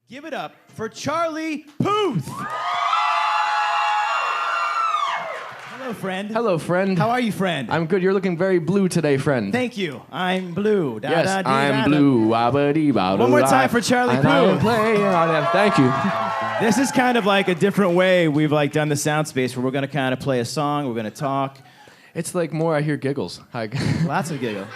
Give it up for Charlie Puth. Hello, friend. Hello, friend. How are you, friend? I'm good. You're looking very blue today, friend. Thank you. I'm blue. Yes, I'm blue. One more time for Charlie Puth. Thank you. This is kind of like a different way we've like done the sound space where we're going to kind of play a song, we're going to talk. It's like more I hear giggles. Lots of giggles.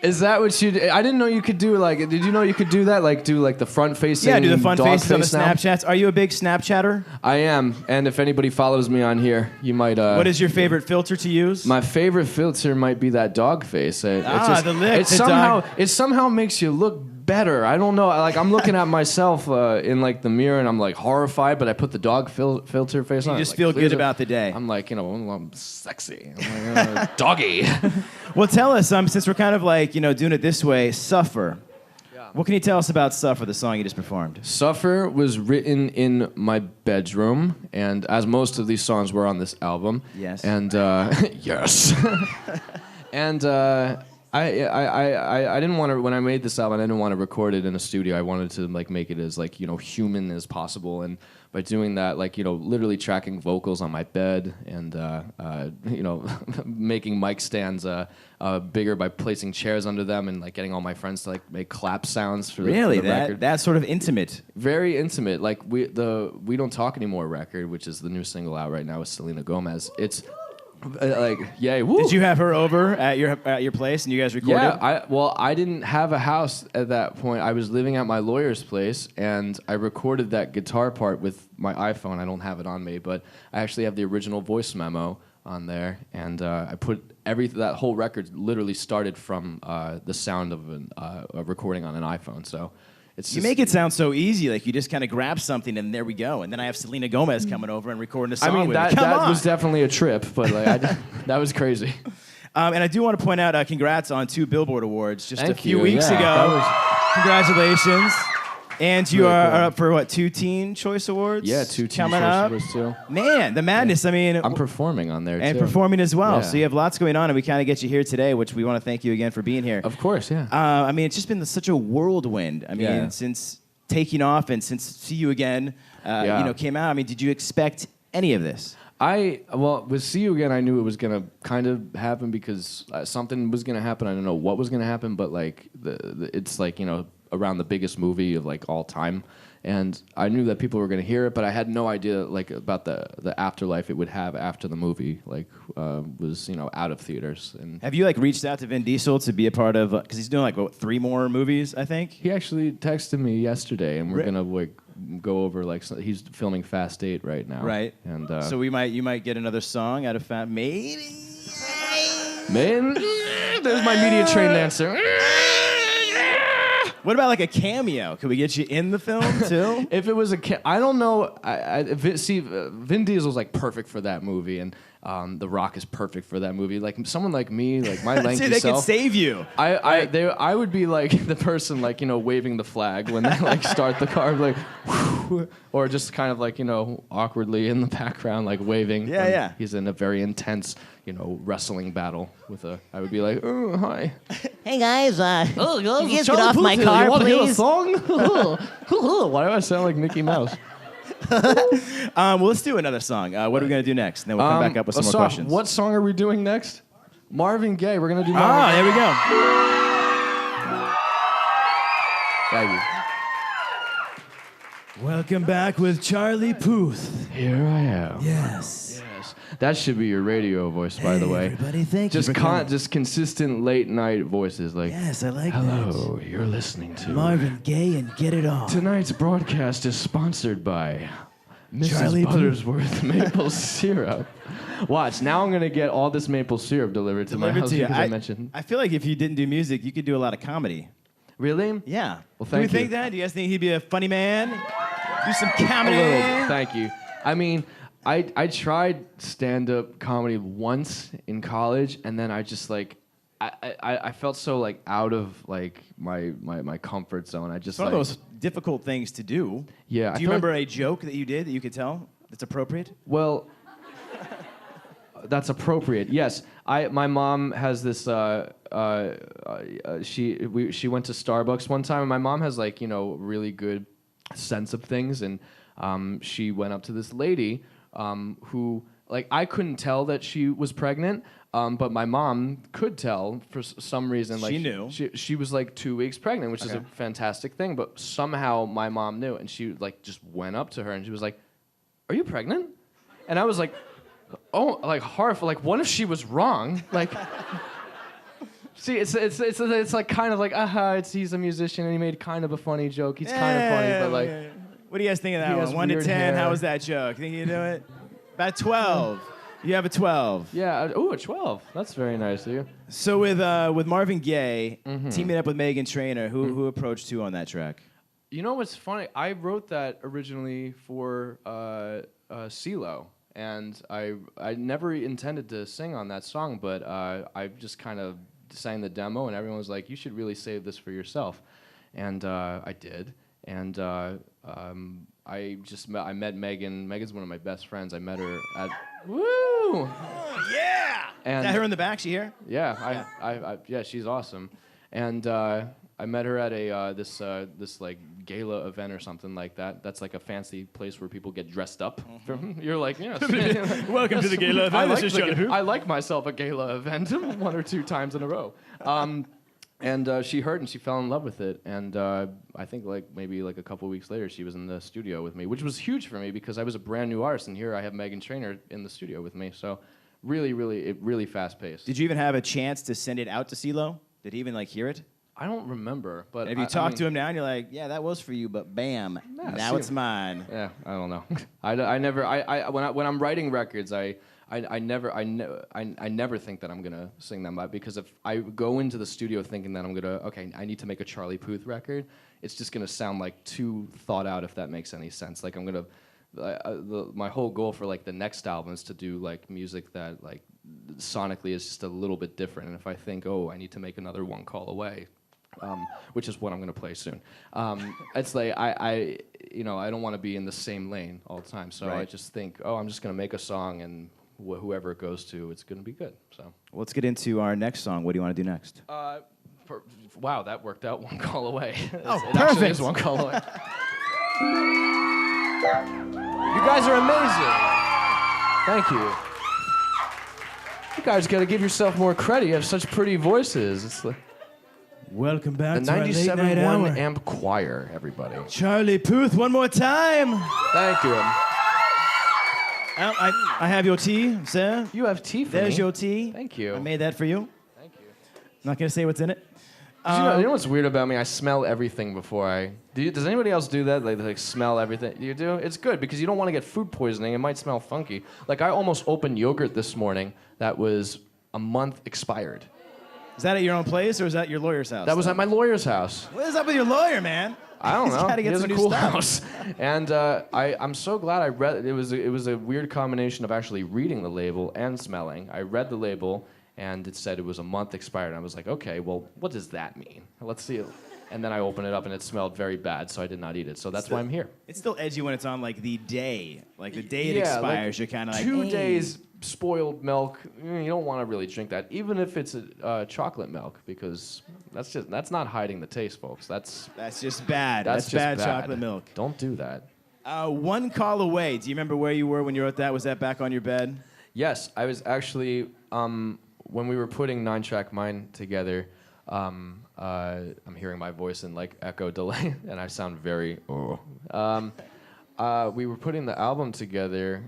Is that what you do? I didn't know you could do like, did you know you could do that? Like do like the front facing Yeah, do the front faces on the now? Snapchats. Are you a big Snapchatter? I am, and if anybody follows me on here, you might... What is your favorite filter to use? My favorite filter might be that dog face. The lick, It somehow makes you look better. I don't know. Like I'm looking at myself in like the mirror, and I'm like horrified. But I put the dog filter face on. You just feel good about the day. I'm like, I'm sexy. I'm like, doggy. Well, tell us, since we're kind of like doing it this way, Suffer. Yeah. What can you tell us about Suffer, the song you just performed? Suffer was written in my bedroom, and as most of these songs were on this album. Yes. And yes. And. I didn't want to, when I made this album, I didn't want to record it in a studio. I wanted to like make it as like, human as possible. And by doing that, like, literally tracking vocals on my bed and, making mic stands bigger by placing chairs under them and like getting all my friends to like make clap sounds for the record. That's sort of intimate. Very intimate. Like We Don't Talk Anymore record, which is the new single out right now with Selena Gomez. It's like, yay, woo. Did you have her over at your place and you guys recorded? Yeah, I didn't have a house at that point. I was living at my lawyer's place, and I recorded that guitar part with my iPhone. I don't have it on me, but I actually have the original voice memo on there, and I put that whole record literally started from the sound of a recording on an iPhone, so... You make it sound so easy, like you just kind of grab something and there we go. And then I have Selena Gomez coming over and recording a song with me. That was definitely a trip, but like, that was crazy. And I do want to point out, congrats on 2 Billboard Awards just Thank a few you. weeks ago. Congratulations. And you Really are cool. up for what, 2 Teen Choice Awards? Yeah, 2 Teen coming Choice up. Awards too. Man, the madness. Yeah. I mean, I'm performing on there and too. performing as well. Yeah. So you have lots going on, and we kind of get you here today, which we want to thank you again for being here. Of course, yeah. I mean, it's just been such a whirlwind. I mean, since taking off and since See You Again, came out. I mean, did you expect any of this? With See You Again, I knew it was gonna kind of happen because something was gonna happen. I don't know what was gonna happen, but like it's like around the biggest movie of like all time, and I knew that people were gonna hear it, but I had no idea like about the afterlife it would have after the movie was out of theaters. And have you like reached out to Vin Diesel to be a part of? Because he's doing like 3 more movies, I think. He actually texted me yesterday, and we're gonna like go over he's filming Fast 8 right now. Right. And so you might get another song out of Fast. Maybe. Man, there's my media trained answer. What about like a cameo? Could we get you in the film too? If it was I don't know. Vin Diesel's like perfect for that movie, and The Rock is perfect for that movie. Like someone like me, like my lanky they self. could save you. I would be like the person like waving the flag when they like start the car, like, whew, or just kind of like awkwardly in the background like waving. Yeah. He's in a very intense wrestling battle with I would be like, oh hi. Hey guys, Oh, can you guys get off my car, you want to hear a please? song? Why do I sound like Mickey Mouse? Well, let's do another song. What are we gonna do next? And then we'll come back up with some more questions. What song are we doing next? Marvin Gaye. We're gonna do Marvin Gaye. There we go. Thank you. Welcome back with Charlie Puth. Here I am. Yes. That should be your radio voice, by the way. Everybody, thank you. Just consistent late night voices, like. Yes, I like Hello, you're listening to Marvin Gaye and Get It On. Tonight's broadcast is sponsored by Mrs. Charlie Buttersworth maple syrup. Watch, now I'm gonna get all this maple syrup delivered to my house because I mentioned. I feel like if you didn't do music, you could do a lot of comedy. Really? Yeah. Well, thank Do you. you think that? Do you guys think he'd be a funny man? Do some comedy. Thank you. I mean, I tried stand-up comedy once in college, and then I just like I felt so like out of like my comfort zone. I just It's one of those difficult things to do. Yeah. Do you remember a joke that you did that you could tell that's appropriate? Well, that's appropriate. Yes. My mom has this. She went to Starbucks one time, and my mom has like really good sense of things, and she went up to this lady who, like, I couldn't tell that she was pregnant, but my mom could tell for some reason. Like, she knew. She was like 2 weeks pregnant, which is a fantastic thing, but somehow my mom knew, and she like just went up to her and she was like, "Are you pregnant?" And I was like, "Oh," like horrified. Like, what if she was wrong? Like, see, it's like kind of like, he's a musician and he made kind of a funny joke. He's kind of funny, but like, what do you guys think of that one? 1 to 10, hair. how was that joke? Think you can do it? About 12. You have a 12. Yeah. Oh, a 12. That's very nice of you. So with Marvin Gaye teaming up with Meghan Trainor, who approached who on that track? You know what's funny? I wrote that originally for CeeLo, and I never intended to sing on that song, but I just kind of sang the demo, and everyone was like, "You should really save this for yourself," and I did, and I met Meghan. Meghan's one of my best friends. I met her at Woo! Oh, yeah! And is that her in the back? She here? Yeah, yeah, she's awesome. And I met her at a this like gala event or something like that. That's like a fancy place where people get dressed up. You're like, yeah. Welcome to the gala event. I like myself a gala event 1 or 2 times in a row. And she heard and she fell in love with it. And I think like maybe like a couple weeks later, she was in the studio with me, which was huge for me because I was a brand new artist, and here I have Meghan Trainor in the studio with me. So really fast paced. Did you even have a chance to send it out to CeeLo? Did he even like hear it? I don't remember, but if you talk to him now and you're like, yeah, that was for you, but bam, now it's mine. Yeah, I don't know. I never when I'm writing records, I never think that I'm gonna sing them out, because if I go into the studio thinking that I need to make a Charlie Puth record, it's just gonna sound like too thought out, if that makes any sense. Like my whole goal for like the next album is to do like music that like sonically is just a little bit different. And if I think, I need to make another One Call Away, which is what I'm gonna play soon, it's like I don't want to be in the same lane all the time. So I just think, I'm just gonna make a song, and whoever it goes to, it's going to be good. So let's get into our next song. What do you want to do next? Wow, that worked out. One Call Away. Perfect. Actually is One Call Away. You guys are amazing. Thank you. You guys got to give yourself more credit. You have such pretty voices. It's like welcome back the to our late night 97.1 amp choir, everybody. Charlie Puth, one more time. Thank you. I have your tea, sir. You have tea for me. There's your tea. Thank you. I made that for you. Thank you. I'm not going to say what's in it. You know what's weird about me? I smell everything before I... Does anybody else do that? Like smell everything? You do? It's good, because you don't want to get food poisoning. It might smell funky. Like, I almost opened yogurt this morning that was a month expired. Is that at your own place, or is that your lawyer's house? That was at my lawyer's house. What is up with your lawyer, man? I don't know. Gotta get he has some a new cool stuff. house, and I'm so glad I read it. It was a weird combination of actually reading the label and smelling. I read the label, and it said it was a month expired. And I was like, okay, well, what does that mean? Let's see it. And then I opened it up, and it smelled very bad, so I did not eat it. So that's why I'm here. It's still edgy when it's on like the day it expires. Like, you're kind of like 2 days spoiled milk. You don't want to really drink that, even if it's a chocolate milk, because that's not hiding the taste, folks. That's just bad. That's bad chocolate milk. Don't do that. One Call Away. Do you remember where you were when you wrote that? Was that back on your bed? Yes, I was actually when we were putting 9-Track Mind together. I'm hearing my voice in like echo delay, and I sound very. We were putting the album together,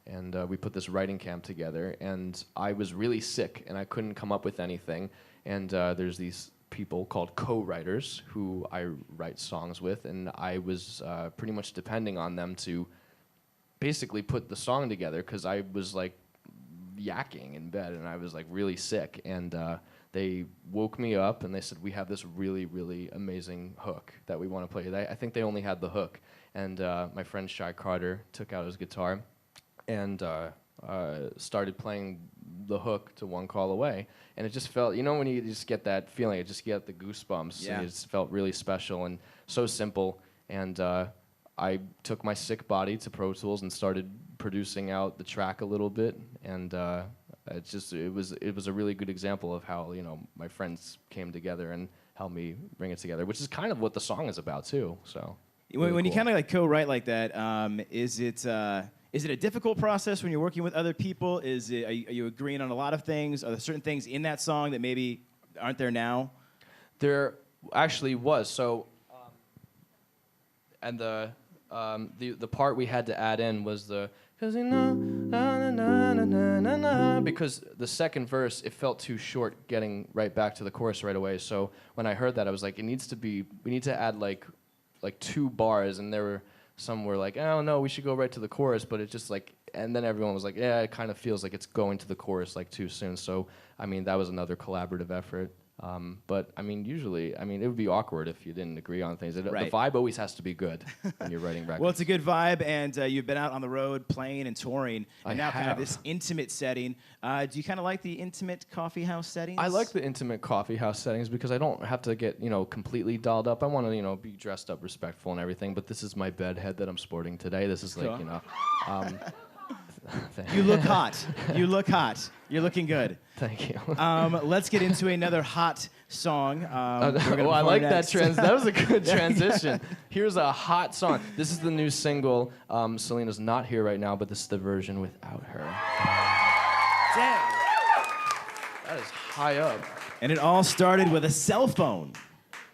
and we put this writing camp together, and I was really sick, and I couldn't come up with anything. And there's these people called co-writers who I write songs with, and I was pretty much depending on them to basically put the song together, because I was like yakking in bed, and I was like really sick, and they woke me up, and they said, we have this really, really amazing hook that we want to play. I think they only had the hook, and my friend Shy Carter took out his guitar and started playing the hook to One Call Away, and it just felt, when you just get that feeling, you just get the goosebumps, and it just felt really special and so simple, and I took my sick body to Pro Tools and started producing out the track a little bit, and it was a really good example of how my friends came together and helped me bring it together, which is kind of what the song is about too. So When you kind of like co-write like that, is it a difficult process when you're working with other people? Are you agreeing on a lot of things? Are there certain things in that song that maybe aren't there now? There actually was. So, and the part we had to add in was the because you know na, na, na, na, na, na, because the second verse it felt too short getting right back to the chorus right away. So when I heard that, I was like, we need to add like 2 bars, and some were like, oh no, we should go right to the chorus, but it just like, and then everyone was like, yeah, it kind of feels like it's going to the chorus like too soon. So I mean, that was another collaborative effort. But I mean, usually, it would be awkward if you didn't agree on things. Right. The vibe always has to be good when you're writing records. Well, it's a good vibe, and you've been out on the road playing and touring, and now kind of this intimate setting. Do you kind of like the intimate coffee house settings? I like the intimate coffee house settings because I don't have to get completely dolled up. I want to be dressed up, respectful, and everything. But this is my bed head that I'm sporting today. This is like You look hot. You look hot. You're looking good. Thank you. Let's get into another hot song. I like that that was a good transition. Here's a hot song. This is the new single. Selena's not here right now, but this is the version without her. Damn. That is high up. And it all started with a cell phone.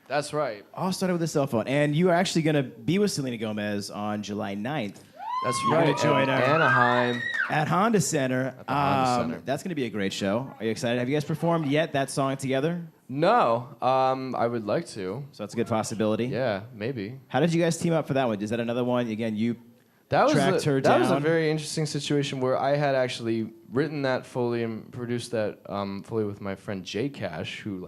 That's right. All started with a cell phone. And you are actually going to be with Selena Gomez on July 9th. That's You're right. Gonna join her Anaheim. At Honda Center. At the Honda Center. That's going to be a great show. Are you excited? Have you guys performed yet that song together? No. I would like to. So that's a good possibility. Yeah, maybe. How did you guys team up for that one? Is that another one? Again, you tracked her down? That was a very interesting situation where I had actually written that fully and produced that fully with my friend Jay Cash, who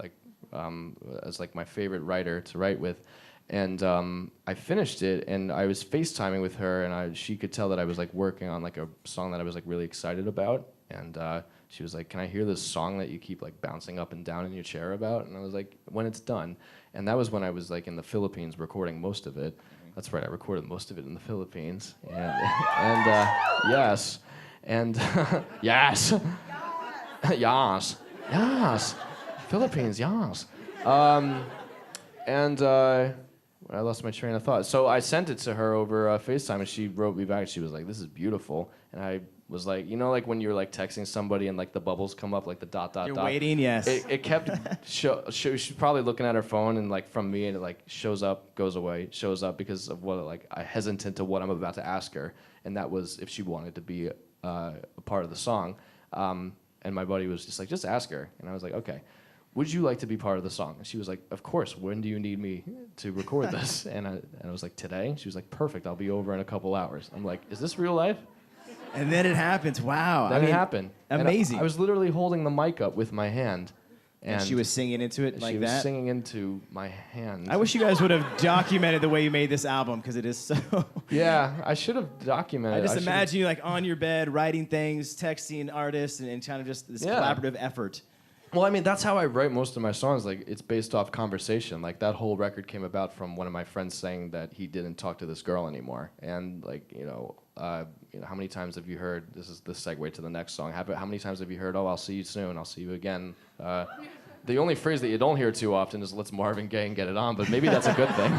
is like my favorite writer to write with. And I finished it, and I was FaceTiming with her, and she could tell that I was like working on like a song that I was like really excited about. And she was like, "Can I hear this song that you keep like bouncing up and down in your chair about?" And I was like, "When it's done." And that was when I was like in the Philippines recording most of it. That's right, I recorded most of it in the Philippines. And yes, and yes, yes, Philippines, yes. I lost my train of thought. So I sent it to her over FaceTime, and she wrote me back. She was like, "This is beautiful." And I was like, like when you're like texting somebody and like the bubbles come up, like the dot. You're waiting, yes. It kept she's probably looking at her phone, and like from me, and it like shows up, goes away, shows up because of what I hesitant to what I'm about to ask her, and that was if she wanted to be a part of the song. And my buddy was just like, "Just ask her," and I was like, "Okay. Would you like to be part of the song?" And she was like, "Of course. When do you need me to record this?" And I was like, "Today?" She was like, "Perfect. I'll be over in a couple hours." I'm like, "Is this real life?" And then it happens. Wow. Then it happened. Amazing. I was literally holding the mic up with my hand. And she was singing into it like that? She was singing into my hand. I wish you guys would have documented the way you made this album, because it is so... Yeah, I should have documented. I just imagine you like on your bed, writing things, texting artists, and kind of just this collaborative effort. Well, I mean, that's how I write most of my songs. Like, it's based off conversation. Like, that whole record came about from one of my friends saying that he didn't talk to this girl anymore. And, like, how many times have you heard, this is the segue to the next song, how many times have you heard, "Oh, I'll see you soon, I'll see you again"? The only phrase that you don't hear too often is "Let's Marvin Gaye and get it on," but maybe that's a good thing.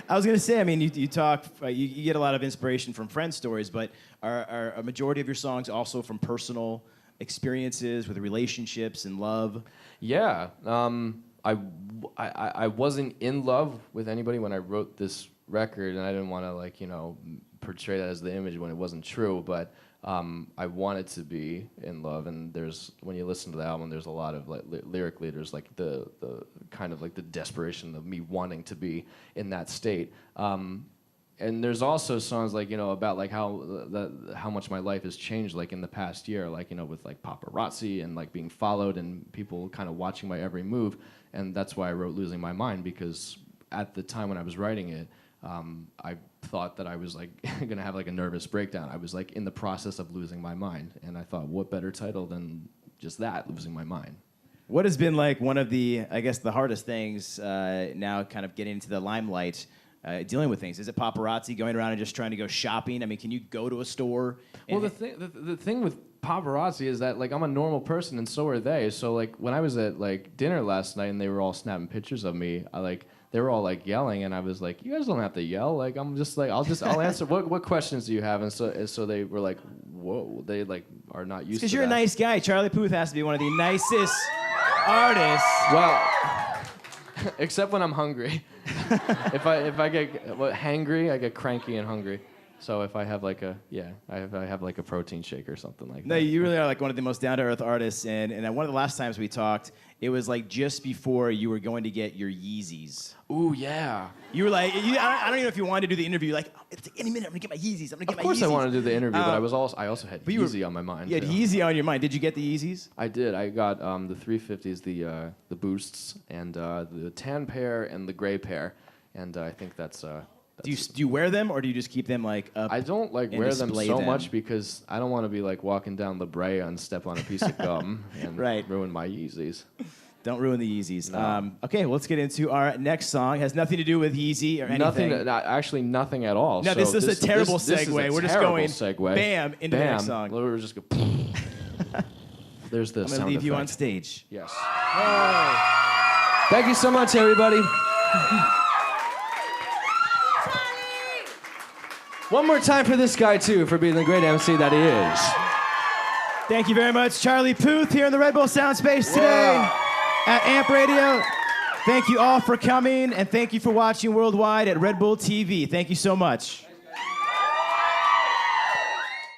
I was going to say, I mean, you talk, you get a lot of inspiration from friend stories, but are a majority of your songs also from personal experiences with relationships and love? Yeah. I wasn't in love with anybody when I wrote this record, and I didn't want to portray that as the image when it wasn't true, but I wanted to be in love. And when you listen to the album, there's a lot of lyrically, there's like the kind of like the desperation of me wanting to be in that state. And there's also songs about like how much my life has changed in the past year, with paparazzi and being followed and people kind of watching my every move. And that's why I wrote "Losing My Mind," because at the time when I was writing it, I thought that I was gonna have a nervous breakdown. I was in the process of losing my mind, and I thought, what better title than just that, "Losing My Mind." What has been one of the, I guess, the hardest things now, kind of getting into the limelight? Dealing with things? Is it paparazzi, going around and just trying to go shopping? I mean, can you go to a store? Well, the thing with paparazzi is that like I'm a normal person and so are they. So like when I was at like dinner last night and they were all snapping pictures of me, they were all like yelling and I was like, you guys don't have to yell. Like I'm just like I'll answer. What questions do you have? And so they were like, whoa, they like are not used to Because that. you're a nice guy. Charlie Puth has to be one of the nicest artists. Well, except when I'm hungry. if I get hangry, I get cranky and hungry. So if I have like I have like a protein shake or something like that. No, you really are like one of the most down-to-earth artists. And one of the last times we talked, it was like just before you were going to get your Yeezys. Ooh, yeah. You were like, I don't even know if you wanted to do the interview. Like, any minute, I'm gonna get my Yeezys. I'm gonna get my Yeezys. Of course I wanted to do the interview, but I also had but Yeezy on my mind. You had too. Yeezy on your mind. Did you get the Yeezys? I did. I got the 350s, the boosts, and the tan pair and the gray pair, and I think that's. Do you wear them or do you just keep them like up? I don't like and wear them display so them? much because I don't want to be like walking down La Brea and step on a piece of gum and Right. ruin my Yeezys. Don't ruin the Yeezys. No. Okay, well, let's get into our next song. It has nothing to do with Yeezy or anything. Actually nothing at all. No, So this is a terrible segue. This is a We're just terrible going segue. bam into the next song. We're just go. There's the I'm sound gonna leave you on effect. stage. Yes. Thank you so much, everybody. One more time for this guy, too, for being the great MC that he is. Thank you very much, Charlie Puth, here in the Red Bull Sound Space today at AMP Radio. Thank you all for coming, and thank you for watching worldwide at Red Bull TV. Thank you so much.